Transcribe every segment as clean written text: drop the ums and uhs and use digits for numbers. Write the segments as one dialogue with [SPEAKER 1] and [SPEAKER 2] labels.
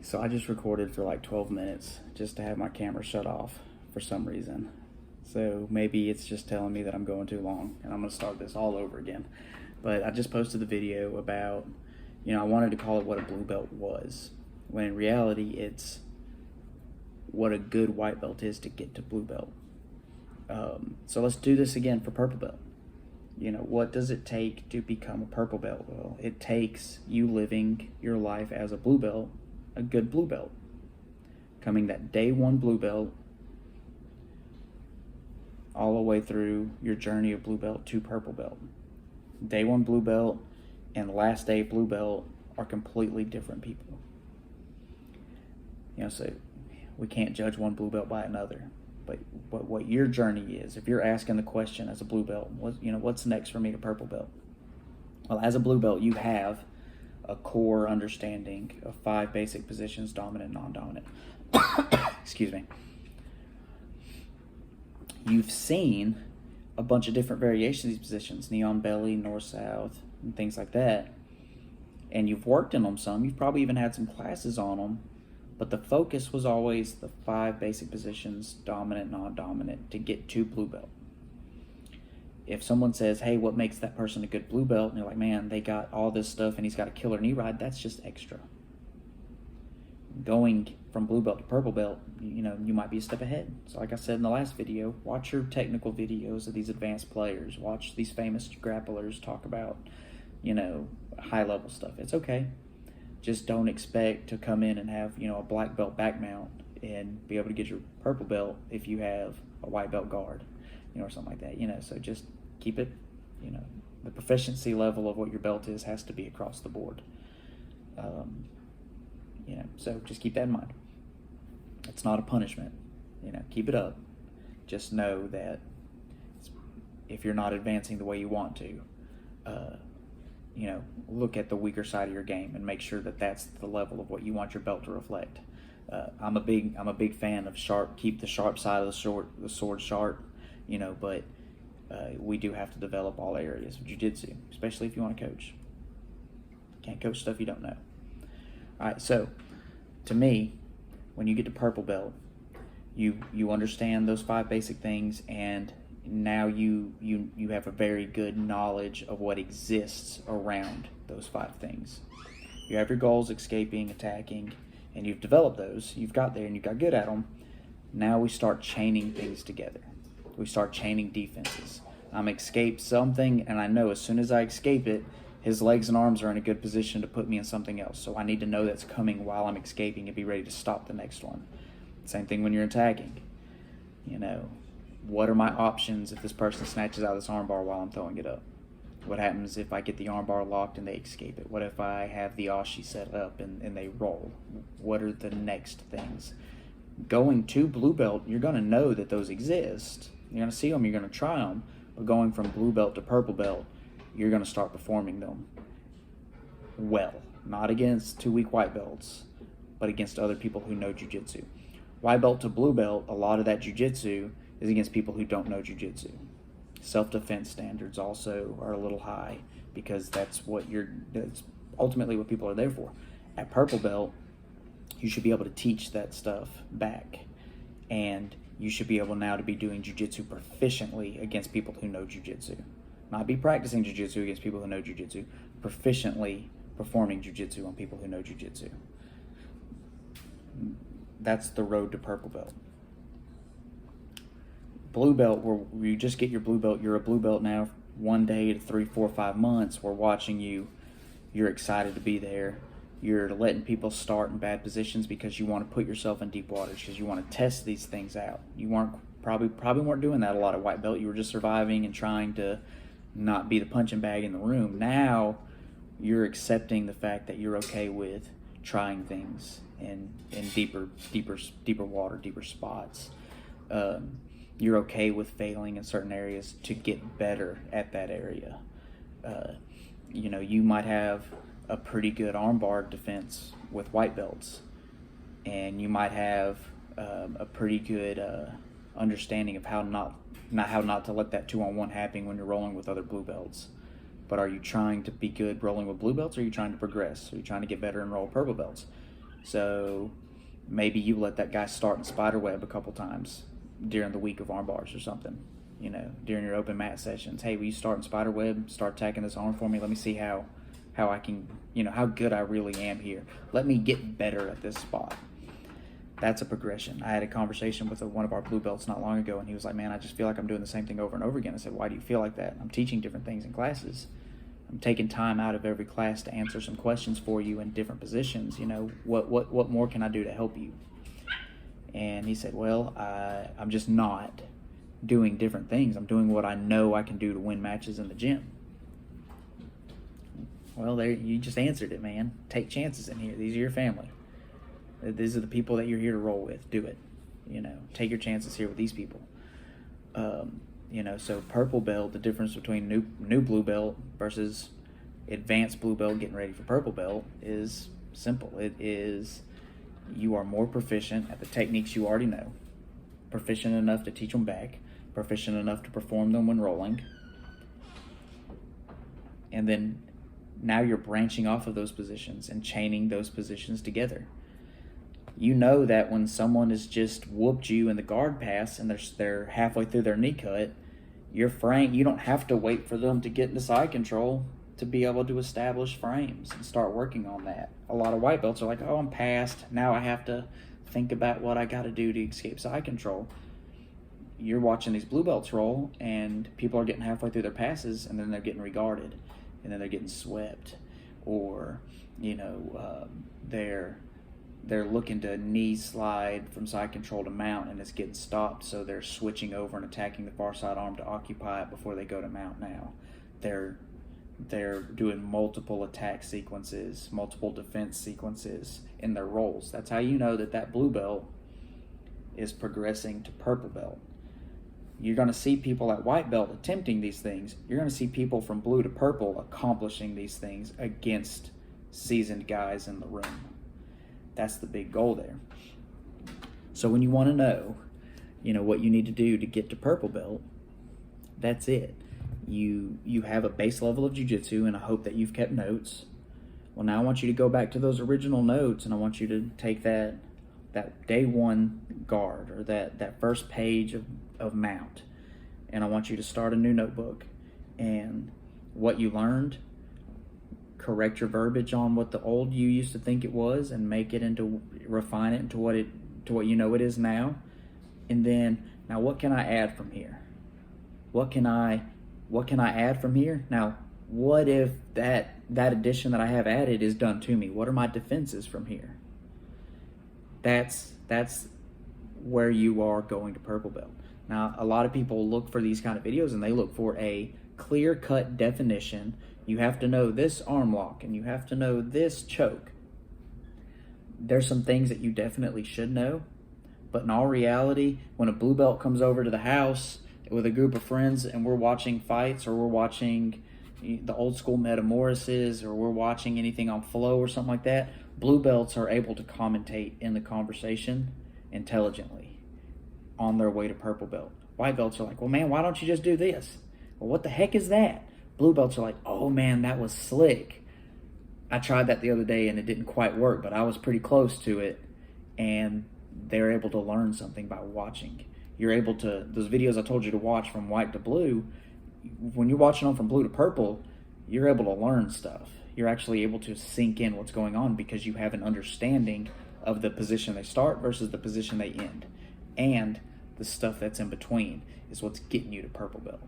[SPEAKER 1] So I just recorded for like 12 minutes just to have my camera shut off for some reason. So maybe it's just telling me that I'm going too long and I'm going to start this all over again. But I just posted the video about, I wanted to call it what a blue belt was, when in reality it's what a good white belt is to get to blue belt. So let's do this again for purple belt. What does it take to become a purple belt? Well, it takes you living your life as a blue belt, a good blue belt. Coming that day one blue belt all the way through your journey of blue belt to purple belt. Day one blue belt and last day blue belt are completely different people. So we can't judge one blue belt by another. But what your journey is, if you're asking the question as a blue belt, what's next for me to purple belt? Well, as a blue belt, you have a core understanding of 5 basic positions: dominant, non-dominant. Excuse me. You've seen a bunch of different variations of these positions: neon belly, north-south, and things like that. And you've worked in them some. You've probably even had some classes on them. But the focus was always the 5 basic positions: dominant, non-dominant, to get to blue belt. If someone says, hey, what makes that person a good blue belt? And you're like, man, they got all this stuff and he's got a killer knee ride, that's just extra. Going from blue belt to purple belt, you might be a step ahead. So like I said in the last video, watch your technical videos of these advanced players. Watch these famous grapplers talk about, high-level stuff. It's okay. Just don't expect to come in and have, a black belt back mount and be able to get your purple belt if you have a white belt guard, or something like that, So just keep it, the proficiency level of what your belt is has to be across the board. So just keep that in mind. It's not a punishment, keep it up. Just know that if you're not advancing the way you want to, look at the weaker side of your game and make sure that that's the level of what you want your belt to reflect. I'm a big fan of sharp. Keep the sharp side of the sword sharp, but we do have to develop all areas of jiu-jitsu, especially if you want to coach. Can't coach stuff you don't know. All right, so to me, when you get to purple belt, you understand those 5 basic things, and now you have a very good knowledge of what exists around those 5 things. You have your goals: escaping, attacking, and you've developed those. You've got there and you got good at them. Now we start chaining things together. We start chaining defenses. I'm escape something, and I know as soon as I escape it, his legs and arms are in a good position to put me in something else. So I need to know that's coming while I'm escaping and be ready to stop the next one. Same thing when you're attacking. What are my options if this person snatches out this armbar while I'm throwing it up? What happens if I get the armbar locked and they escape it? What if I have the ashi set up and they roll? What are the next things? Going to blue belt, you're going to know that those exist. You're going to see them, you're going to try them. But going from blue belt to purple belt, you're going to start performing them well. Not against 2 weak white belts, but against other people who know jiu-jitsu. White belt to blue belt, a lot of that jiu-jitsu is against people who don't know jiu-jitsu. Self-defense standards also are a little high because that's ultimately what people are there for. At purple belt, you should be able to teach that stuff back, and you should be able now to be doing jiu-jitsu proficiently against people who know jiu-jitsu. Not be practicing jiu-jitsu against people who know jiu-jitsu, proficiently performing jiu-jitsu on people who know jiu-jitsu. That's the road to purple belt. Blue belt, where you just get your blue belt, you're a blue belt now 1 day to 3, 4, 5 months. We're watching you. You're excited to be there. You're letting people start in bad positions because you want to put yourself in deep waters, because you want to test these things out. You probably weren't doing that a lot at white belt. You were just surviving and trying to not be the punching bag in the room. Now you're accepting the fact that you're okay with trying things in deeper water, deeper spots. You're okay with failing in certain areas to get better at that area. You might have a pretty good armbar defense with white belts, and you might have a pretty good understanding of how not to let that 2-on-1 happen when you're rolling with other blue belts. But are you trying to be good rolling with blue belts, or are you trying to progress? Are you trying to get better and roll purple belts? So maybe you let that guy start in spider web a couple times during the week of arm bars or something. During your open mat sessions. Hey, will you start in spider web? Start attacking this arm for me. Let me see how I can, how good I really am here. Let me get better at this spot. That's a progression. I had a conversation with one of our blue belts not long ago, and he was like, man, I just feel like I'm doing the same thing over and over again. I said, why do you feel like that? I'm teaching different things in classes. I'm taking time out of every class to answer some questions for you in different positions. What more can I do to help you? And he said, well, I'm just not doing different things. I'm doing what I know I can do to win matches in the gym. Well, there, you just answered it, man. Take chances in here. These are your family. These are the people that you're here to roll with. Do it. Take your chances here with these people. So purple belt, the difference between new blue belt versus advanced blue belt getting ready for purple belt is simple. It is, you are more proficient at the techniques you already know, proficient enough to teach them back, proficient enough to perform them when rolling, and then now you're branching off of those positions and chaining those positions together. You know that when someone has just whooped you in the guard pass and they're halfway through their knee cut, your frame, you don't have to wait for them to get into side control to be able to establish frames and start working on that. A lot of white belts are like, oh, I'm past. Now I have to think about what I got to do to escape side control. You're watching these blue belts roll, and people are getting halfway through their passes, and then they're getting regarded, and then they're getting swept, or they're looking to knee slide from side control to mount, and it's getting stopped, so they're switching over and attacking the far side arm to occupy it before they go to mount now. They're doing multiple attack sequences, multiple defense sequences in their rolls. That's how you know that blue belt is progressing to purple belt. You're going to see people at white belt attempting these things. You're going to see people from blue to purple accomplishing these things against seasoned guys in the room. That's the big goal there. So when you want to know, what you need to do to get to purple belt, that's it. You have a base level of jiu-jitsu, and I hope that you've kept notes. Well, now I want you to go back to those original notes, and I want you to take that day one guard, or that first page of mount, and I want you to start a new notebook, and what you learned, correct your verbiage on what the old you used to think it was, and refine it into what it is now. And then, now what can I add from here? What can I add from here? Now, what if that addition that I have added is done to me? What are my defenses from here? That's where you are going to purple belt. Now, a lot of people look for these kind of videos, and they look for a clear-cut definition. You have to know this arm lock, and you have to know this choke. There's some things that you definitely should know, but in all reality, when a blue belt comes over to the house with a group of friends and we're watching fights, or we're watching the old school Metamorphoses, or we're watching anything on Flow or something like that, blue belts are able to commentate in the conversation intelligently on their way to purple belt. White belts are like, well, man, why don't you just do this? Well, what the heck is that? Blue belts are like, oh, man, that was slick. I tried that the other day and it didn't quite work, but I was pretty close to it. And they're able to learn something by watching. You're able to, those videos I told you to watch from white to blue, when you're watching them from blue to purple, you're able to learn stuff. You're actually able to sink in what's going on because you have an understanding of the position they start versus the position they end. And the stuff that's in between is what's getting you to purple belt.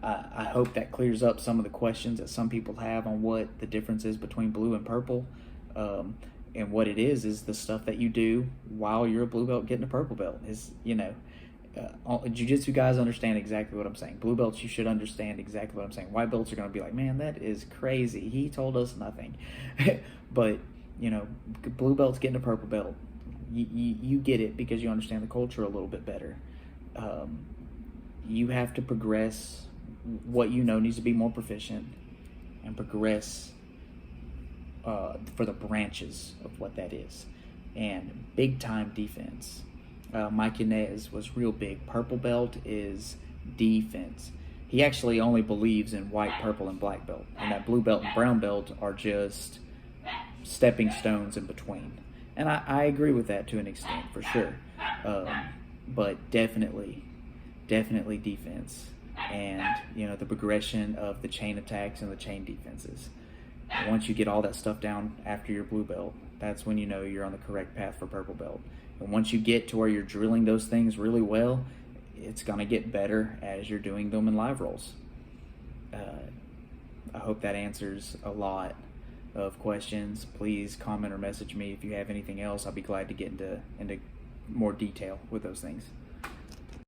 [SPEAKER 1] I hope that clears up some of the questions that some people have on what the difference is between blue and purple. And what it is the stuff that you do while you're a blue belt getting a purple belt. Jiu-jitsu guys understand exactly what I'm saying. Blue belts, you should understand exactly what I'm saying. White belts are going to be like, man, that is crazy. He told us nothing. But, blue belts getting a purple belt, you get it because you understand the culture a little bit better. You have to progress. What needs to be more proficient, and progress for the branches of what that is. And big time defense. Mike Yanez was real big. Purple belt is defense. he actually only believes in white, purple, and black belt, and that blue belt and brown belt are just stepping stones in between. And I agree with that to an extent, for sure. But definitely defense, and the progression of the chain attacks and the chain defenses. Once you get all that stuff down after your blue belt, that's when you know you're on the correct path for purple belt. And once you get to where you're drilling those things really well, it's going to get better as you're doing them in live rolls. I hope that answers a lot of questions. Please comment or message me if you have anything else. I'll be glad to get into more detail with those things.